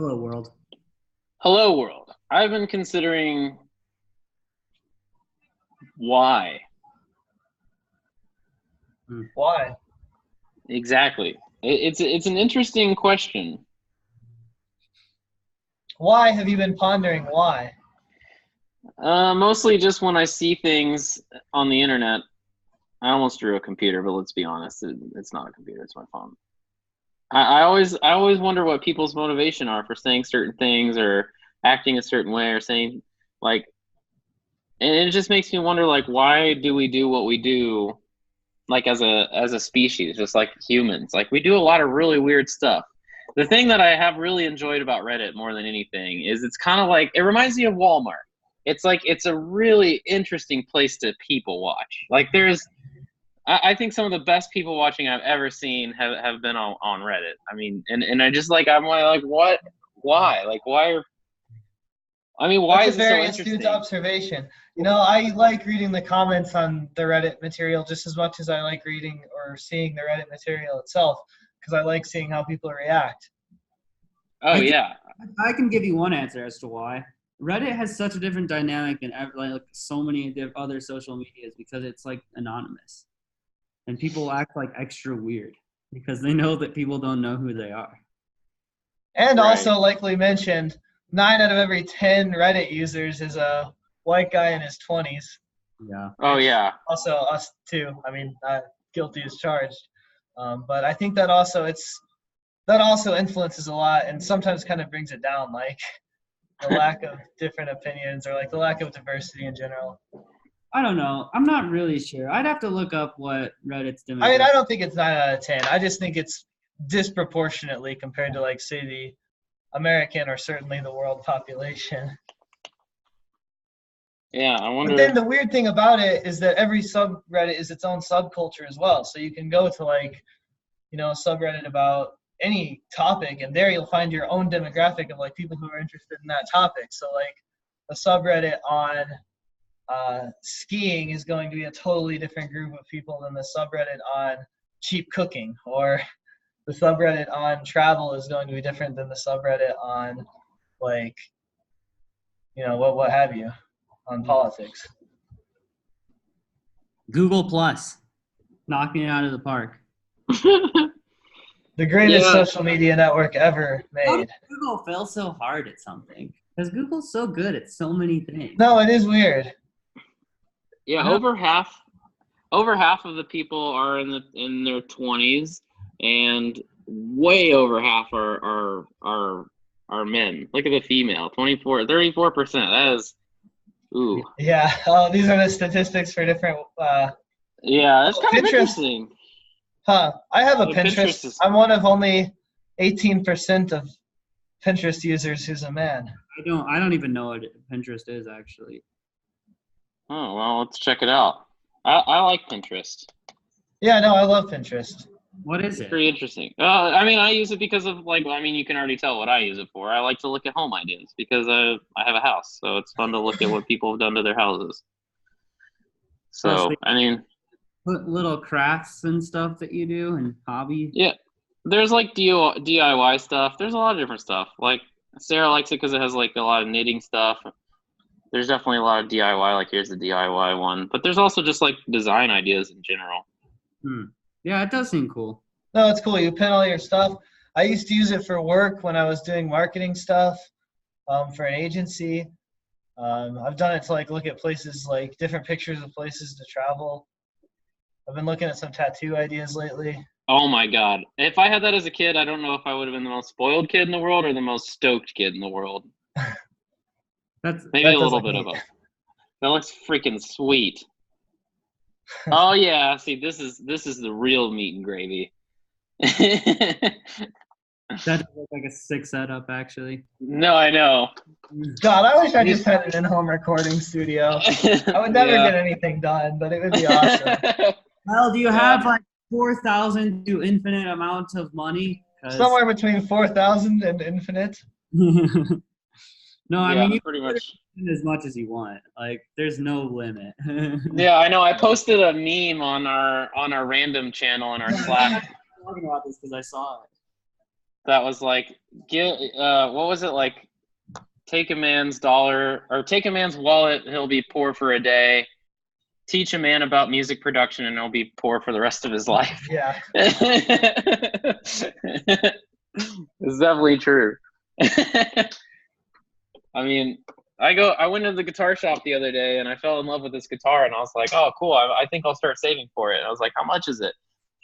Hello, world. Hello, world. I've been considering why Hmm. Why? exactly. It's an interesting question. Why have you been pondering why? Mostly just when I see things on the internet. I almost drew a computer, but let's be honest, it's not a computer. It's my phone. I always wonder what people's motivation are for saying certain things or acting a certain way or saying like, and it just makes me wonder like, why do we do what we do? Like as a species, just like humans, like we do a lot of really weird stuff. The thing that I have really enjoyed about Reddit more than anything is it's kind of like it reminds me of Walmart. It's like it's a really interesting place to people watch. Like I think some of the best people watching I've ever seen have been on Reddit. I mean, and I just like I'm like what why like why are I mean why That's a is it so very astute interesting? observation. I like reading the comments on the Reddit material just as much as I like reading or seeing the Reddit material itself because I like seeing how people react. Oh I think yeah. I can give you one answer as to why. Reddit has such a different dynamic than like so many other social medias because it's like anonymous, and people act like extra weird because they know that people don't know who they are. And Right. also, like we mentioned, 9 out of every 10 Reddit users is a white guy in his 20s, Yeah. Oh which yeah. also us too. I mean, guilty as charged. But I think that also influences a lot and sometimes kind of brings it down, like the lack of different opinions or like the lack of diversity in general. I don't know. I'm not really sure. I'd have to look up what Reddit's I mean, demographic. I don't think it's 9 out of 10. I just think it's disproportionately compared to like say the American or certainly the world population. Yeah, I But then wonder. the weird thing about it is that every subreddit is its own subculture as well. So you can go to like, a subreddit about any topic and there you'll find your own demographic of like people who are interested in that topic. So like a subreddit on skiing is going to be a totally different group of people than the subreddit on cheap cooking, or the subreddit on travel is going to be different than the subreddit on like what have you, on politics. Google Plus, knocking it out of the park. The greatest Yeah, social media network ever How did made. Google fail so hard at something? Because Google's so good at so many things. No, it is weird. yeah. I don't. Over half of the people are in their 20s, and way over half are men. Look at the female, 34%. That is ooh. Yeah. Oh, these are the statistics for different. Yeah, that's kind of Pinterest. interesting. Huh. I have a Yeah, Pinterest Pinterest. is I'm one of only 18% of Pinterest users who's a man. I don't even know what Pinterest is actually. oh well, let's check it out. I like Pinterest. Yeah, no, I love Pinterest. What is It's it? pretty interesting. I mean, I use it because of like, I mean, you can already tell what I use it for. I like to look at home ideas because I have a house, so it's fun to look at what people have done to their houses. Oh, so So, I mean, put little crafts and stuff that you do and hobby. yeah, there's like DIY stuff. There's a lot of different stuff. Like Sarah likes it because it has like a lot of knitting stuff. There's definitely a lot of DIY. Like here's the DIY one, but there's also just like design ideas in general. Hmm. Yeah, it does seem cool. No, it's cool. You pin all your stuff. I used to use it for work when I was doing marketing stuff for an agency. I've done it to like look at places, like different pictures of places to travel. I've been looking at some tattoo ideas lately. Oh my God! If I had that as a kid, I don't know if I would have been the most spoiled kid in the world or the most stoked kid in the world. That's Maybe That a does little look bit of neat. both. That looks freaking sweet. Oh yeah, see this is the real meat and gravy. that does look like a sick setup actually. No, I know. God, I wish I These- just had an in-home recording studio. I would never yeah. get anything done, but it would be awesome. Well, do you Yeah. have like 4,000 to infinite amounts of money? Because Somewhere between 4,000 and infinite. no, I Yeah, mean you pretty can much. spend as much as you want. Like there's no limit. Yeah, I know. I posted a meme on our random channel in our Yeah, I'm Slack. talking about this because I saw it. that was like, what was it like? Take a man's dollar, or take a man's wallet, he'll be poor for a day. Teach a man about music production, and he'll be poor for the rest of his life. Yeah. It's definitely true. I mean, I went to the guitar shop the other day and I fell in love with this guitar, and I was like, oh, cool. I think I'll start saving for it. And I was like, how much is it?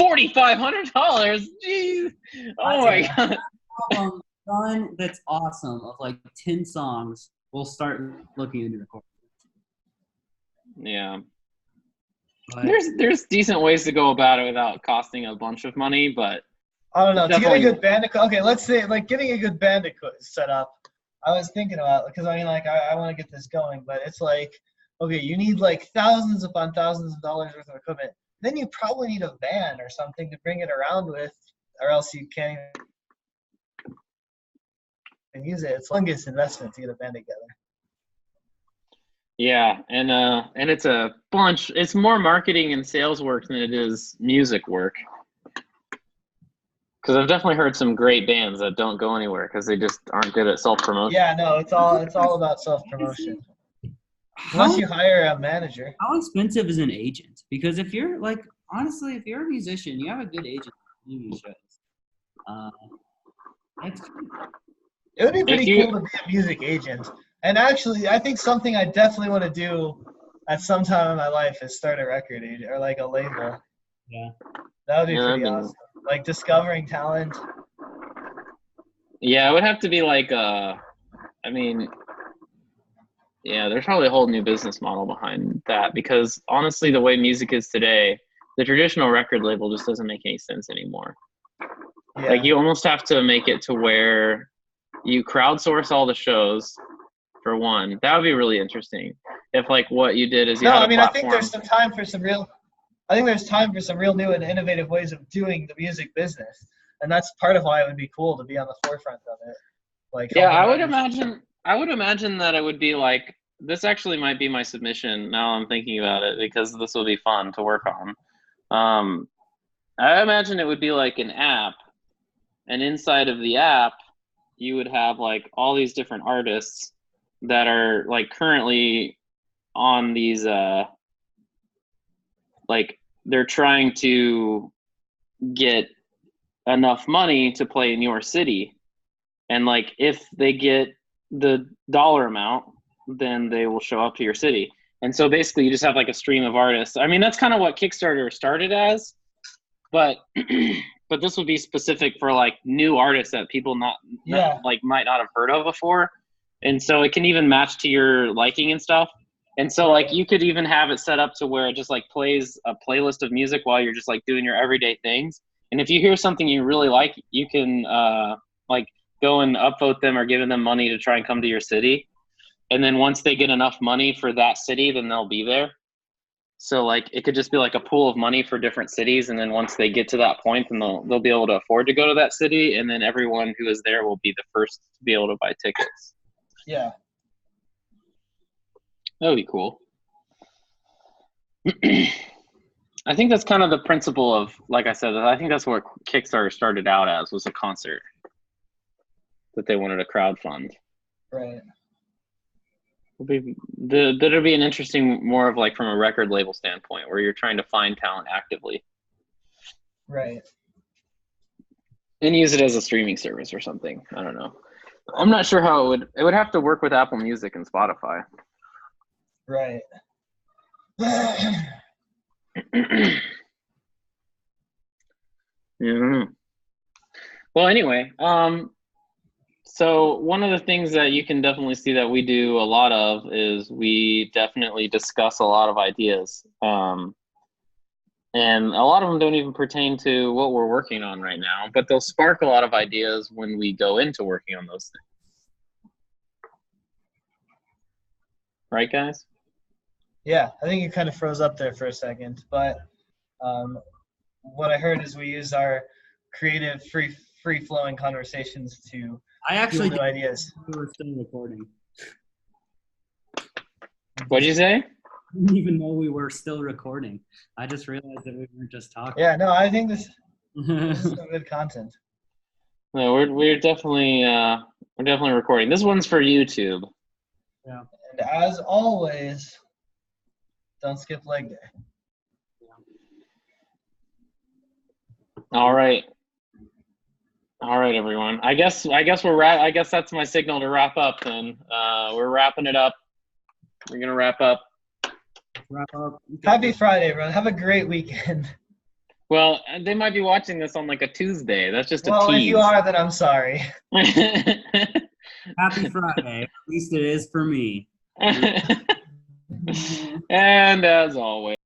$4,500. Jeez. Oh my God. One that's awesome of like 10 songs. We'll start looking into recording. Yeah. But There's decent ways to go about it without costing a bunch of money, but I don't know. To get a definitely- good band, okay, let's say like getting a good band set up. I was thinking about, because I mean, like I want to get this going, but it's like, okay, you need like thousands upon thousands of dollars worth of equipment. Then you probably need a van or something to bring it around with, or else you can't even use it. It's the longest investment to get a band together. Yeah, and it's a bunch. It's more marketing and sales work than it is music work. Because I've definitely heard some great bands that don't go anywhere because they just aren't good at self-promotion. Yeah, no, it's all about self-promotion. Unless you hire a manager. how expensive is an agent? Because if you're like, honestly, if you're a musician, you have a good agent to do shows. That's It would be pretty you- cool to be a music agent. And actually, I think something I definitely want to do at some time in my life is start a record agent or like a label. yeah. That would be Yeah, pretty that'd be awesome. Like discovering talent. Yeah, it would have to be like I mean, yeah, there's probably a whole new business model behind that because honestly, the way music is today, the traditional record label just doesn't make any sense anymore. Yeah. Like you almost have to make it to where you crowdsource all the shows for one. That would be really interesting. If like what you did is you No, had a I mean I think platform. there's some time for some real. I think there's time for some real new and innovative ways of doing the music business, and that's part of why it would be cool to be on the forefront of it. Like Yeah, I helping would artists. imagine that it would be like this actually might be my submission now I'm thinking about it because this will be fun to work on. I imagine it would be like an app, and inside of the app you would have like all these different artists that are like currently on these like they're trying to get enough money to play in your city, and like if they get the dollar amount then they will show up to your city. And so basically you just have like a stream of artists. I mean that's kind of what Kickstarter started as, but but this would be specific for like new artists that people like might not have heard of before, and so it can even match to your liking and stuff. And so like you could even have it set up to where it just like plays a playlist of music while you're just like doing your everyday things. And if you hear something you really like, you can like go and upvote them or give them money to try and come to your city. And then once they get enough money for that city, then they'll be there. So like it could just be like a pool of money for different cities, and then once they get to that point, then they'll be able to afford to go to that city, and then everyone who is there will be the first to be able to buy tickets. Yeah. That would be cool. I think that's kind of the principle of, like I said, I think that's what Kickstarter started out as, was a concert that they wanted to crowdfund. Right. That'll be an interesting, more of like from a record label standpoint, where you're trying to find talent actively Right. and use it as a streaming service or something. I don't know. I'm not sure how it would have to work with Apple Music and Spotify. Right. Yeah. Well, anyway, so one of the things that you can definitely see that we do a lot of is we definitely discuss a lot of ideas. And a lot of them don't even pertain to what we're working on right now, but they'll spark a lot of ideas when we go into working on those things. Right, guys? Yeah, I think you kind of froze up there for a second, but what I heard is we use our creative, free-flowing conversations to I actually fuel new ideas. we were still recording. What'd you say? I didn't even know we were still recording. I just realized that we weren't just talking. Yeah, no, I think this is some good content. No, we're definitely recording. This one's for YouTube. And as always, don't skip leg day. All right, everyone. I guess I guess that's my signal to wrap up. Then we're wrapping it up. We're gonna wrap up. Wrap up. Happy Friday, everyone. Have a great weekend. Well, they might be watching this on like a Tuesday. That's just a Well, if tease. you are, then I'm sorry. Happy Friday. At least it is for me. And as always.